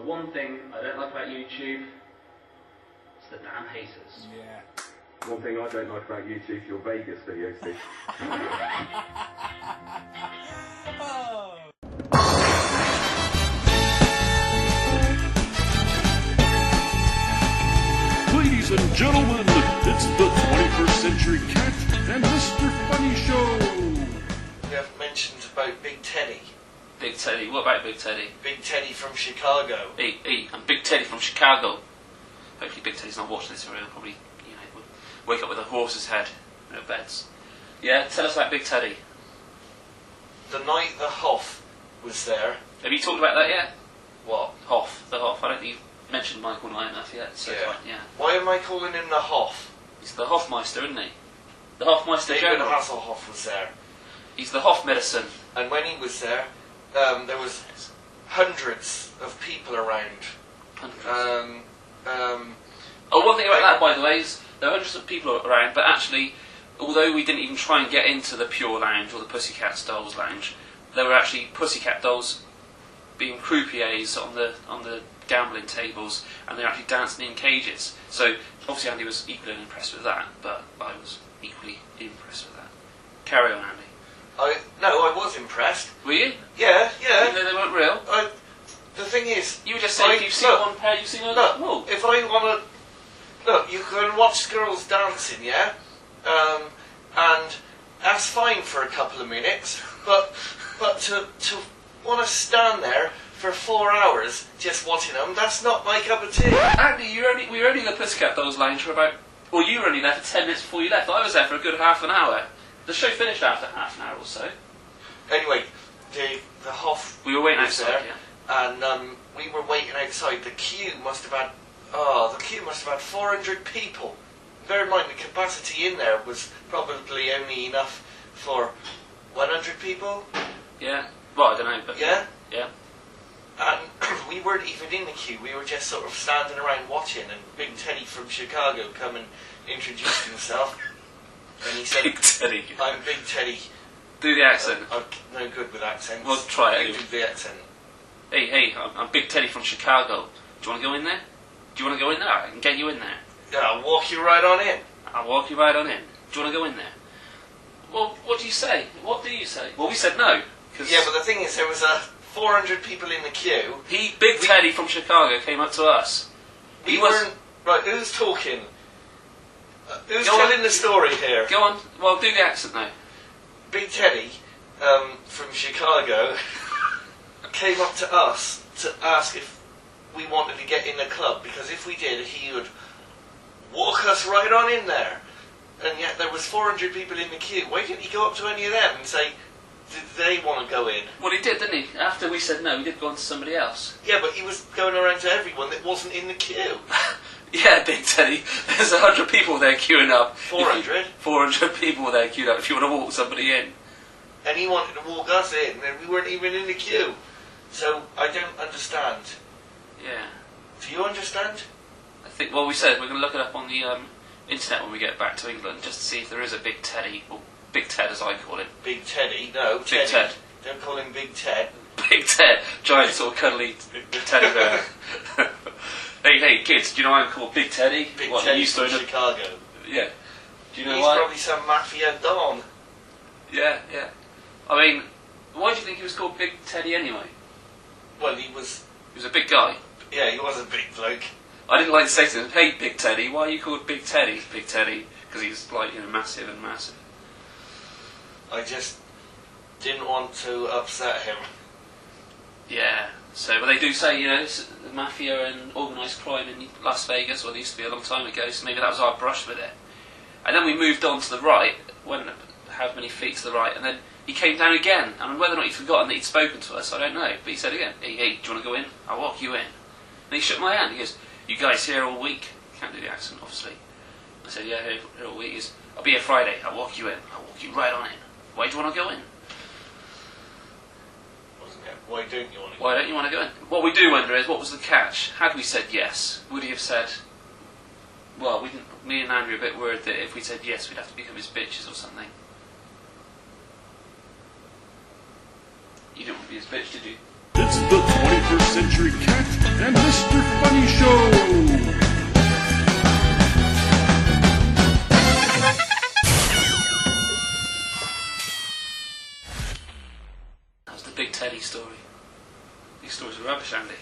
one thing I don't like about YouTube, it's the damn haters. Yeah. One thing I don't like about YouTube, your Vegas video, Steve. Oh. Ladies and gentlemen, it's the 21st Century Cat and Mr. Funny Show. We haven't mentioned about Big Teddy. Big Teddy, what about Big Teddy? Big Teddy from Chicago. Hey, I'm Big Teddy from Chicago. Hopefully Big Teddy's not watching this, or he'll probably, wake up with a horse's head in her beds. Yeah, tell us about Big Teddy. The night the Hoff was there. Have you talked about that yet? What? The Hoff. I don't think you've mentioned Michael Nye enough yet, so Yeah. fine, yeah. Why am I calling him the Hoff? He's the Hofmeister, isn't he? The Hofmeister David General. Hasselhoff was there. He's the Hoff medicine. And when he was there, there was hundreds of people around. Hundreds. Oh, one thing about that, by the way, is there are hundreds of people around, but actually, although we didn't even try and get into the Pure Lounge or the Pussycat Dolls Lounge, there were actually Pussycat Dolls being croupiers on the gambling tables, and they're actually dancing in cages. So obviously Andy was equally impressed with that, but I was equally impressed with that. Carry on, Andy. I was impressed. Were you? Yeah. Even though they weren't real? The thing is... You were just saying if you've seen one pair, you've seen another. Look, if I want to... Look, you can watch girls dancing, yeah? And that's fine for a couple of minutes, but to want to stand there for 4 hours just watching them, that's not my cup of tea. Andy, we were only in the Pussycat Dolls Lounge for about... Well, you were only there for 10 minutes before you left. I was there for a good half an hour. The show finished after half an hour or so. Anyway, the Hoff... We were waiting was outside, there, yeah. And we were waiting outside. The queue must have had 400 people. Bear in mind, the capacity in there was probably only enough for 100 people. Yeah. Well, I don't know, but... Yeah? Yeah. And we weren't even in the queue. We were just sort of standing around watching, and Big Teddy from Chicago come and introduced himself. And he said, Big Teddy. I'm Big Teddy. Do the accent. I'm no good with accents. Well, try it. You do the accent. Hey, I'm Big Teddy from Chicago. Do you want to go in there? Do you want to go in there? I can get you in there. Yeah, I'll walk you right on in. I'll walk you right on in. Do you want to go in there? Well, what do you say? What do you say? Well, we said no. Yeah, but the thing is, there was 400 people in the queue. Big Teddy from Chicago came up to us. We weren't... Right, who's talking? Who's telling the story here? Go on. Well, do the accent now. Big Teddy from Chicago came up to us to ask if we wanted to get in the club, because if we did, he would walk us right on in there. And yet there was 400 people in the queue. Why didn't he go up to any of them and say, did they want to go in? Well, he did, didn't he? After we said no, he did go on to somebody else. Yeah, but he was going around to everyone that wasn't in the queue. Yeah, Big Teddy. There's 100 people there queuing up. 400? 400 people there queued up if you want to walk somebody in. And he wanted to walk us in, and we weren't even in the queue. So, I don't understand. Yeah. Do you understand? I think, well, we said we're going to look it up on the internet when we get back to England, just to see if there is a Big Teddy, or Big Ted as I call him. Big Teddy? No, Big Teddy. Ted. Don't call him Big Ted. Big Ted. Giant sort of cuddly teddy bear. Hey, kids, do you know why I'm called Big Teddy? Big what, Teddy from Chicago. Yeah. Do you know He's why? probably some mafia don. Yeah. I mean, why do you think he was called Big Teddy anyway? Well, he was... He was a big guy. Yeah, he was a big bloke. I didn't like to say to him, hey, Big Teddy, why are you called Big Teddy? Big Teddy, because he's like, massive and massive. I just didn't want to upset him. Yeah, so, but they do say, the mafia and organised crime in Las Vegas, well, it used to be a long time ago, so maybe that was our brush with it. And then we moved on to the right, went how many feet to the right, and then he came down again. And whether or not he'd forgotten that he'd spoken to us, I don't know. But he said again, hey, do you want to go in? I'll walk you in. And he shook my hand. He goes, you guys here all week? Can't do the accent, obviously. I said, yeah, here all week. He goes, I'll be here Friday. I'll walk you in. I'll walk you right on in. Why do you want to go in? Wasn't it? Why don't you want to go in? Why don't you want to go in? What we do wonder is, what was the catch? Had we said yes, would he have said... Well, me and Andrew are a bit worried that if we said yes, we'd have to become his bitches or something. You didn't want to be his bitch, did you? It's the 21st Century Cat and Big Teddy story. These stories are rubbish, Andy.